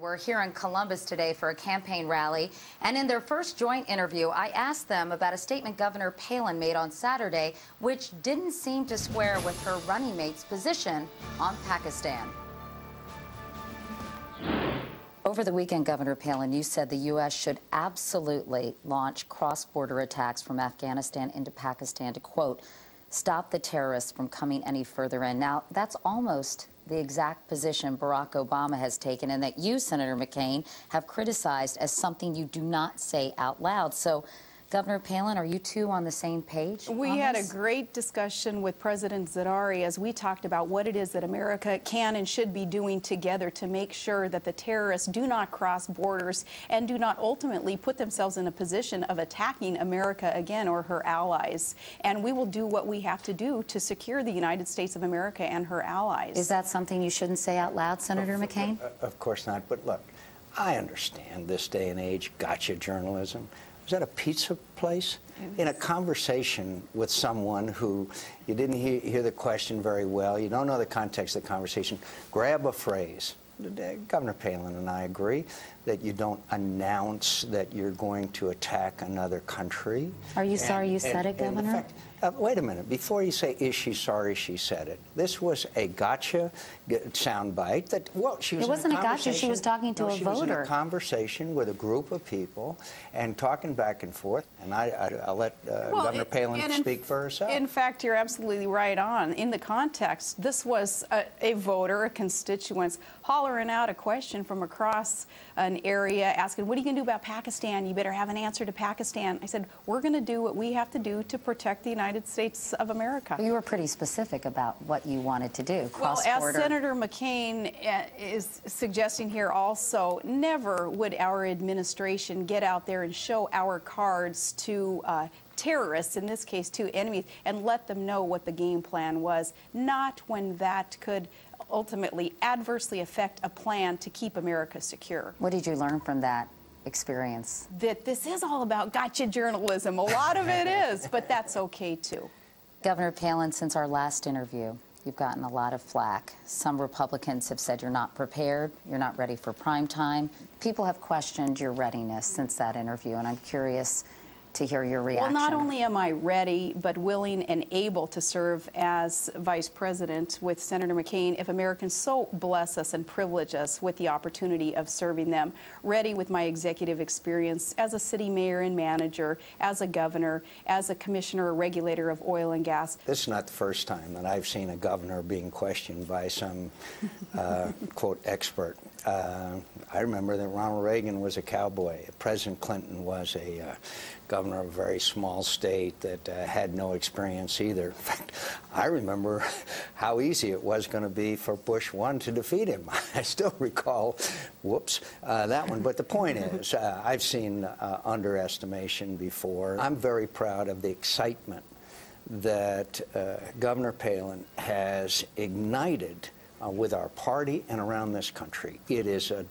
We're here in Columbus today for a campaign rally, and in their first joint interview, I asked them about a statement Governor Palin made on Saturday, which didn't seem to square with her running mate's position on Pakistan. Over the weekend, Governor Palin, you said the U.S. should absolutely launch cross-border attacks from Afghanistan into Pakistan to, quote, stop the terrorists from coming any further in. Now, that's almost the exact position Barack Obama has taken and that you, Senator McCain, have criticized as something you do not say out loud. So, Governor Palin, are you two on the same page? We had a great discussion with President Zardari as we talked about what it is that America can and should be doing together to make sure that the terrorists do not cross borders and do not ultimately put themselves in a position of attacking America again or her allies. And we will do what we have to do to secure the United States of America and her allies. Is that something you shouldn't say out loud, Senator McCain? Of course not. But look, I understand this day and age gotcha journalism. Was that a pizza place? In a conversation with someone who you didn't hear the question very well, you don't know the context of the conversation, grab a phrase. Governor Palin and I agree that you don't announce that you're going to attack another country. Are you sorry you said it, Governor? In fact, wait a minute. Before you say, is she sorry she said it? This was a gotcha soundbite. That, well, she was it wasn't in a gotcha. She was talking to a voter. She was in a conversation with a group of people and talking back and forth. And I'll let Governor Palin speak for herself. In fact, you're absolutely right on. In the context, this was a voter, a constituent, hollering out a question from across an area, asking, what are you going to do about Pakistan? You better have an answer to Pakistan. I said, we're going to do what we have to do to protect the United States of America. Well, you were pretty specific about what you wanted to do, cross-border. Well, as Senator McCain is suggesting here also, never would our administration get out there and show our cards to terrorists, in this case to enemies, and let them know what the game plan was, not when that could ultimately adversely affect a plan to keep America secure. What did you learn from that experience? That this is all about gotcha journalism. A lot of it is, but that's okay too. Governor Palin, since our last interview, you've gotten a lot of flack. Some Republicans have said you're not prepared, you're not ready for prime time. People have questioned your readiness since that interview, and I'm curious to hear your reaction. Well, not only am I ready, but willing and able to serve as Vice President with Senator McCain if Americans so bless us and privilege us with the opportunity of serving them. Ready with my executive experience as a city mayor and manager, as a governor, as a commissioner or regulator of oil and gas. This is not the first time that I've seen a governor being questioned by some, quote, expert. I remember that Ronald Reagan was a cowboy. President Clinton was a governor of a very small state that had no experience either. In fact, I remember how easy it was going to be for Bush 1 to defeat him. I still recall, that one. But the point is, I've seen underestimation before. I'm very proud of the excitement that Governor Palin has ignited with our party and around this country. It is a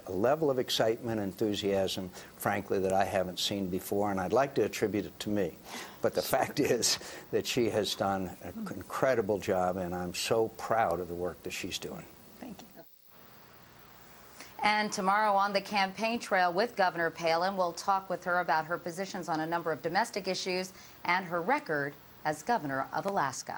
level of excitement and enthusiasm, frankly, that I haven't seen before, and I'd like to attribute it to me. But the fact is that she has done an incredible job, and I'm so proud of the work that she's doing. Thank you. And tomorrow on the campaign trail with Governor Palin, we'll talk with her about her positions on a number of domestic issues and her record as governor of Alaska.